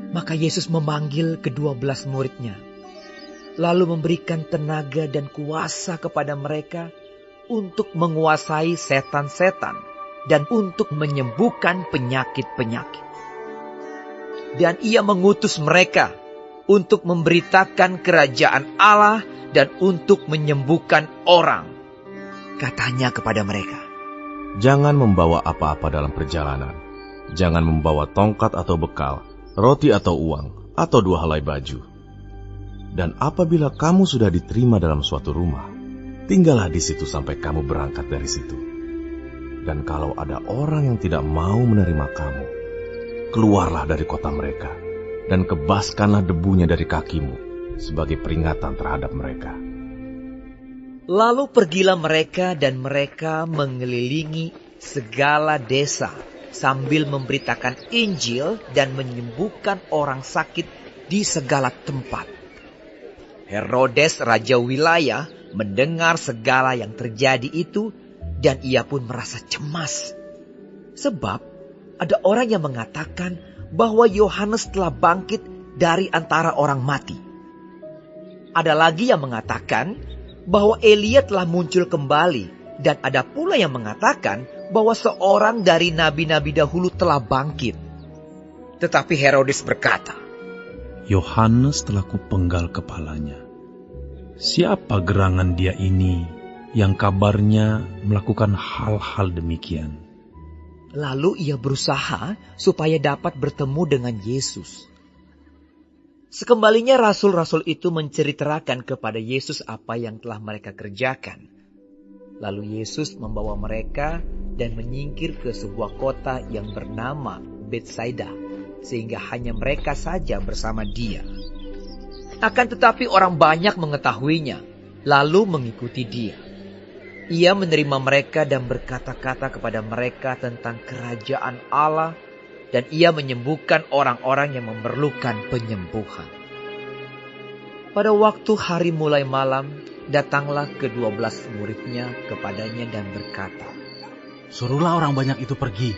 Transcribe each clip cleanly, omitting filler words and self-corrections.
Maka Yesus memanggil ke-12 muridnya, lalu memberikan tenaga dan kuasa kepada mereka untuk menguasai setan-setan dan untuk menyembuhkan penyakit-penyakit. Dan ia mengutus mereka untuk memberitakan kerajaan Allah dan untuk menyembuhkan orang. Katanya kepada mereka, "Jangan membawa apa-apa dalam perjalanan. Jangan membawa tongkat atau bekal, roti atau uang, atau 2 helai baju. Dan apabila kamu sudah diterima dalam suatu rumah, tinggallah di situ sampai kamu berangkat dari situ. Dan kalau ada orang yang tidak mau menerima kamu, keluarlah dari kota mereka, dan kebaskanlah debunya dari kakimu sebagai peringatan terhadap mereka." Lalu pergilah mereka dan mereka mengelilingi segala desa sambil memberitakan Injil dan menyembuhkan orang sakit di segala tempat. Herodes raja wilayah mendengar segala yang terjadi itu dan ia pun merasa cemas. Sebab ada orang yang mengatakan bahwa Yohanes telah bangkit dari antara orang mati. Ada lagi yang mengatakan bahwa Elia telah muncul kembali, dan ada pula yang mengatakan bahwa seorang dari nabi-nabi dahulu telah bangkit. Tetapi Herodes berkata, "Yohanes telah kupenggal kepalanya. Siapa gerangan dia ini yang kabarnya melakukan hal-hal demikian?" Lalu ia berusaha supaya dapat bertemu dengan Yesus. Sekembalinya rasul-rasul itu menceritakan kepada Yesus apa yang telah mereka kerjakan. Lalu Yesus membawa mereka dan menyingkir ke sebuah kota yang bernama Betsaida, sehingga hanya mereka saja bersama dia. Akan tetapi orang banyak mengetahuinya, lalu mengikuti dia. Ia menerima mereka dan berkata-kata kepada mereka tentang kerajaan Allah, dan ia menyembuhkan orang-orang yang memerlukan penyembuhan. Pada waktu hari mulai malam, datanglah ke-12 muridnya kepadanya dan berkata, "Suruhlah orang banyak itu pergi,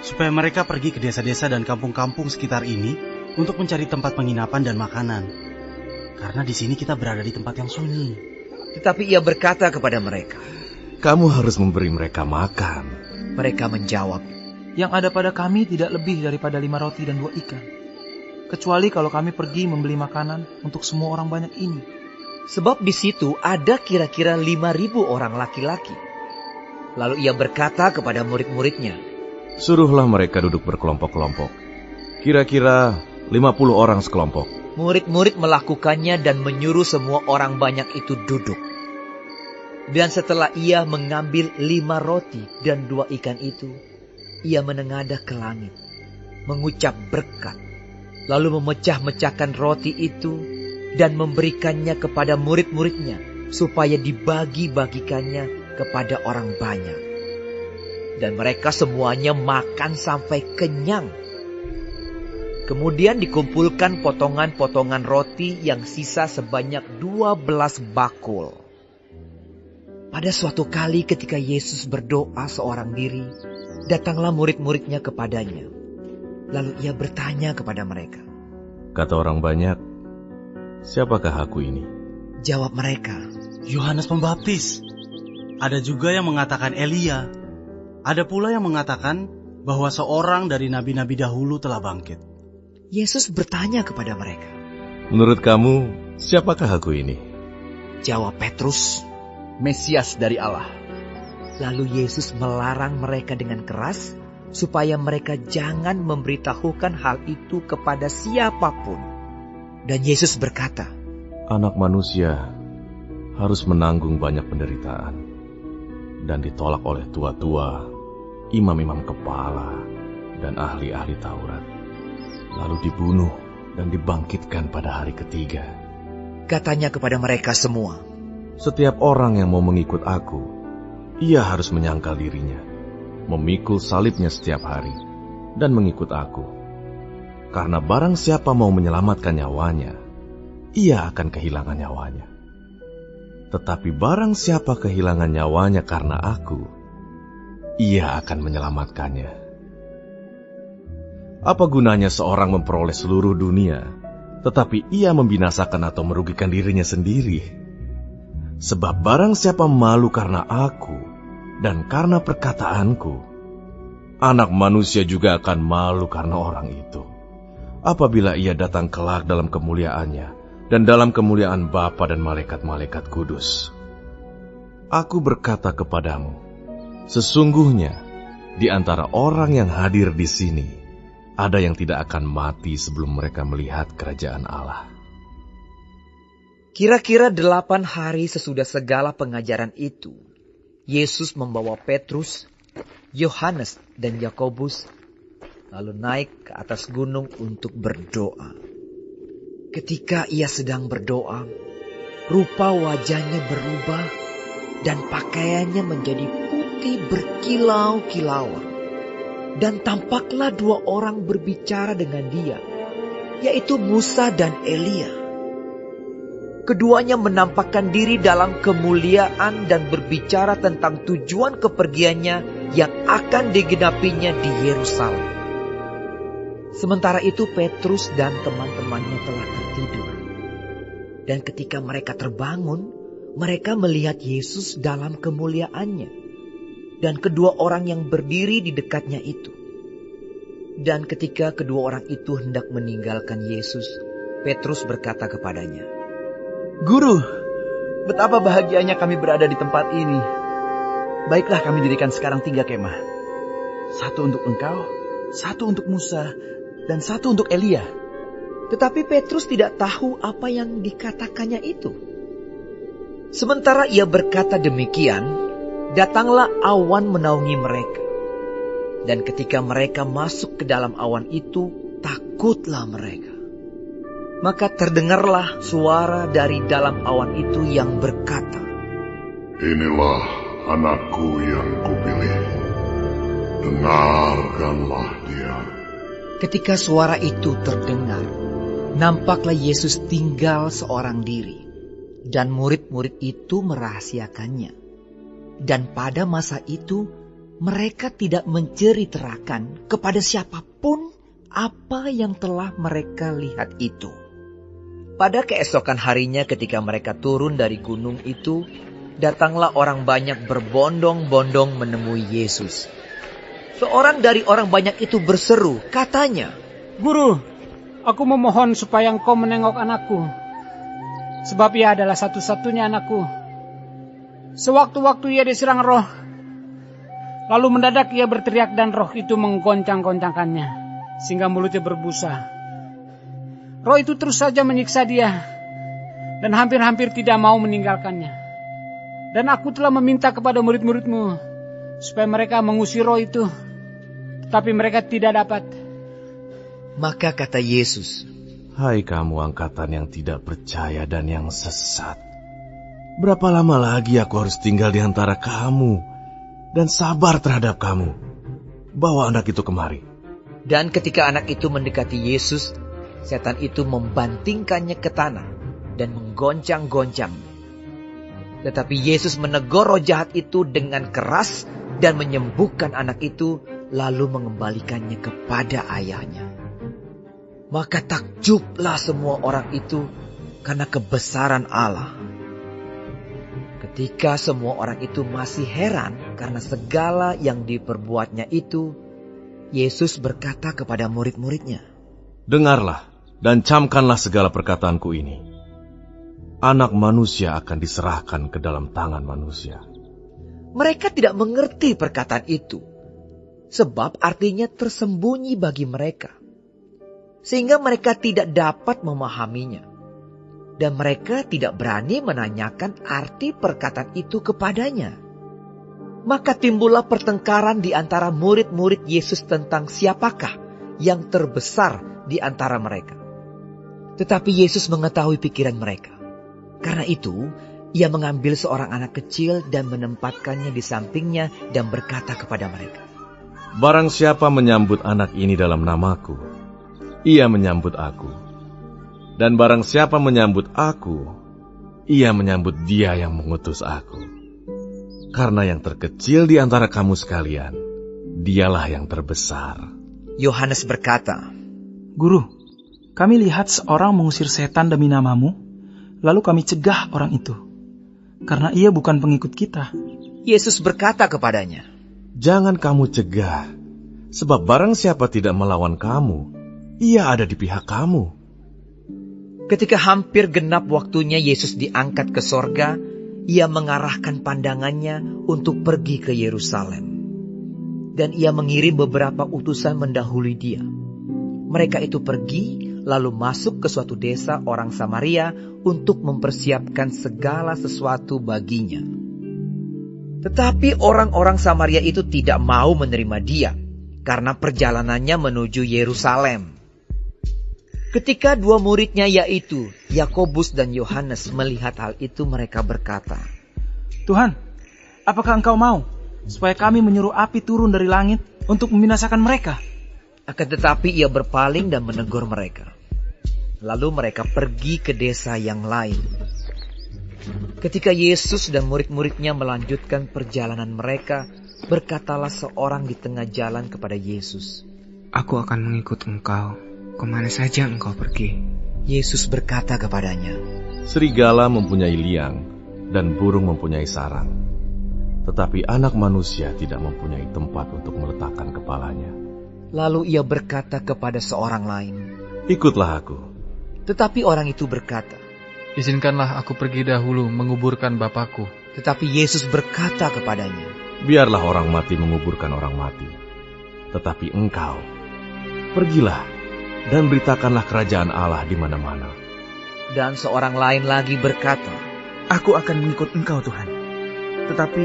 supaya mereka pergi ke desa-desa dan kampung-kampung sekitar ini untuk mencari tempat penginapan dan makanan. Karena di sini kita berada di tempat yang sunyi." Tetapi ia berkata kepada mereka, "Kamu harus memberi mereka makan." Mereka menjawab, "Yang ada pada kami tidak lebih daripada 5 roti dan 2 ikan. Kecuali kalau kami pergi membeli makanan untuk semua orang banyak ini." sebab di situ ada kira-kira 5.000 orang laki-laki. Lalu ia berkata kepada murid-muridnya, "Suruhlah mereka duduk berkelompok-kelompok, kira-kira 50 orang sekelompok." Murid-murid melakukannya dan menyuruh semua orang banyak itu duduk. Dan setelah ia mengambil 5 roti dan 2 ikan itu, ia menengadah ke langit, mengucap berkat, lalu memecah-mecahkan roti itu dan memberikannya kepada murid-muridnya supaya dibagi-bagikannya kepada orang banyak. Dan mereka semuanya makan sampai kenyang. Kemudian dikumpulkan potongan-potongan roti yang sisa sebanyak 12 bakul. Pada suatu kali ketika Yesus berdoa seorang diri, datanglah murid-muridnya kepadanya. Lalu ia bertanya kepada mereka, Kata orang banyak, "Siapakah aku ini?" Jawab mereka, "Yohanes Pembaptis." Ada juga yang mengatakan Elia. Ada pula yang mengatakan bahwa seorang dari nabi-nabi dahulu telah bangkit. Yesus bertanya kepada mereka. "Menurut kamu, siapakah aku ini?" Jawab Petrus. Mesias dari Allah. Lalu Yesus melarang mereka dengan keras supaya mereka jangan memberitahukan hal itu kepada siapapun. Dan Yesus berkata, Anak manusia harus menanggung banyak penderitaan dan ditolak oleh tua-tua, imam-imam kepala, dan ahli-ahli Taurat, lalu dibunuh dan dibangkitkan pada hari ketiga. Katanya kepada mereka semua, Setiap orang yang mau mengikut aku, ia harus menyangkal dirinya, memikul salibnya setiap hari, dan mengikut aku. Karena barang siapa mau menyelamatkan nyawanya, ia akan kehilangan nyawanya. Tetapi barang siapa kehilangan nyawanya karena aku, ia akan menyelamatkannya. Apa gunanya seorang memperoleh seluruh dunia, tetapi ia membinasakan atau merugikan dirinya sendiri? Sebab barang siapa malu karena aku dan karena perkataanku, Anak Manusia juga akan malu karena orang itu, apabila ia datang kelak dalam kemuliaannya dan dalam kemuliaan Bapa dan malaikat-malaikat kudus. Aku berkata kepadamu, sesungguhnya di antara orang yang hadir di sini, ada yang tidak akan mati sebelum mereka melihat kerajaan Allah. Kira-kira 8 hari sesudah segala pengajaran itu, Yesus membawa Petrus, Yohanes, dan Yakobus, lalu naik ke atas gunung untuk berdoa. Ketika ia sedang berdoa, rupa wajahnya berubah dan pakaiannya menjadi putih berkilau-kilauan. Dan tampaklah 2 orang berbicara dengan dia, yaitu Musa dan Elia. Keduanya menampakkan diri dalam kemuliaan dan berbicara tentang tujuan kepergiannya yang akan digenapinya di Yerusalem. Sementara itu Petrus dan teman-temannya telah tertidur. Dan ketika mereka terbangun, mereka melihat Yesus dalam kemuliaannya dan kedua orang yang berdiri di dekatnya itu. Dan ketika kedua orang itu hendak meninggalkan Yesus, Petrus berkata kepadanya, Guru, betapa bahagianya kami berada di tempat ini. Baiklah kami dirikan sekarang 3 kemah. 1 untuk engkau, 1 untuk Musa, dan 1 untuk Elia. Tetapi Petrus tidak tahu apa yang dikatakannya itu. Sementara ia berkata demikian, datanglah awan menaungi mereka. Dan ketika mereka masuk ke dalam awan itu, takutlah mereka. Maka terdengarlah suara dari dalam awan itu yang berkata, Inilah anakku yang kupilih, dengarkanlah dia. Ketika suara itu terdengar, nampaklah Yesus tinggal seorang diri, dan murid-murid itu merahasiakannya. Dan pada masa itu, mereka tidak menceritakan kepada siapapun apa yang telah mereka lihat itu. Pada keesokan harinya ketika mereka turun dari gunung itu, datanglah orang banyak berbondong-bondong menemui Yesus. Seorang dari orang banyak itu berseru, katanya, Guru, aku memohon supaya engkau menengok anakku, sebab ia adalah satu-satunya anakku. Sewaktu-waktu ia diserang roh, lalu mendadak ia berteriak dan roh itu menggoncang-goncangkannya, sehingga mulutnya berbusa. Roh itu terus saja menyiksa dia, dan hampir-hampir tidak mau meninggalkannya. Dan aku telah meminta kepada murid-muridmu, supaya mereka mengusir roh itu, tetapi mereka tidak dapat. Maka kata Yesus, Hai kamu angkatan yang tidak percaya dan yang sesat. Berapa lama lagi aku harus tinggal di antara kamu dan sabar terhadap kamu? Bawa anak itu kemari. Dan ketika anak itu mendekati Yesus, setan itu membantingkannya ke tanah dan menggoncang-goncang. Tetapi Yesus menegur roh jahat itu dengan keras dan menyembuhkan anak itu, lalu mengembalikannya kepada ayahnya. Maka takjublah semua orang itu karena kebesaran Allah. Ketika semua orang itu masih heran karena segala yang diperbuatnya itu, Yesus berkata kepada murid-muridnya, Dengarlah dan camkanlah segala perkataanku ini. Anak Manusia akan diserahkan ke dalam tangan manusia. Mereka tidak mengerti perkataan itu, sebab artinya tersembunyi bagi mereka, sehingga mereka tidak dapat memahaminya. Dan mereka tidak berani menanyakan arti perkataan itu kepadanya. Maka timbullah pertengkaran di antara murid-murid Yesus tentang siapakah yang terbesar di antara mereka. Tetapi Yesus mengetahui pikiran mereka. Karena itu, ia mengambil seorang anak kecil dan menempatkannya di sampingnya dan berkata kepada mereka, Barang siapa menyambut anak ini dalam namaku, ia menyambut aku. Dan barang siapa menyambut aku, ia menyambut dia yang mengutus aku. Karena yang terkecil di antara kamu sekalian, dialah yang terbesar. Yohanes berkata, Guru, kami lihat seorang mengusir setan demi namamu, lalu kami cegah orang itu, karena ia bukan pengikut kita. Yesus berkata kepadanya, Jangan kamu cegah, sebab barang siapa tidak melawan kamu, ia ada di pihak kamu. Ketika hampir genap waktunya Yesus diangkat ke sorga, ia mengarahkan pandangannya untuk pergi ke Yerusalem. Dan ia mengirim beberapa utusan mendahului dia. Mereka itu pergi, lalu masuk ke suatu desa orang Samaria untuk mempersiapkan segala sesuatu baginya. Tetapi orang-orang Samaria itu tidak mau menerima dia, karena perjalanannya menuju Yerusalem. Ketika dua muridnya yaitu Yakobus dan Yohanes melihat hal itu, mereka berkata, Tuhan, apakah engkau mau supaya kami menyuruh api turun dari langit untuk membinasakan mereka? Akan tetapi ia berpaling dan menegur mereka. Lalu mereka pergi ke desa yang lain. Ketika Yesus dan murid-muridnya melanjutkan perjalanan mereka, berkatalah seorang di tengah jalan kepada Yesus, Aku akan mengikut engkau, kemana saja engkau pergi. Yesus berkata kepadanya, Serigala mempunyai liang, dan burung mempunyai sarang. Tetapi anak manusia tidak mempunyai tempat untuk meletakkan kepalanya. Lalu ia berkata kepada seorang lain, Ikutlah aku. Tetapi orang itu berkata, Izinkanlah aku pergi dahulu menguburkan Bapakku. Tetapi Yesus berkata kepadanya, Biarlah orang mati menguburkan orang mati. Tetapi engkau, pergilah dan beritakanlah kerajaan Allah di mana-mana. Dan seorang lain lagi berkata, Aku akan mengikut engkau, Tuhan. Tetapi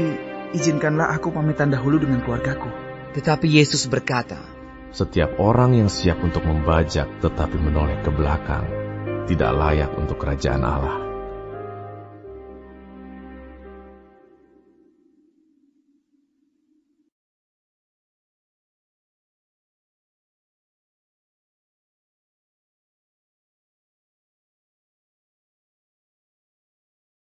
izinkanlah aku pamitan dahulu dengan keluargaku. Tetapi Yesus berkata, Setiap orang yang siap untuk membajak tetapi menoleh ke belakang, tidak layak untuk kerajaan Allah.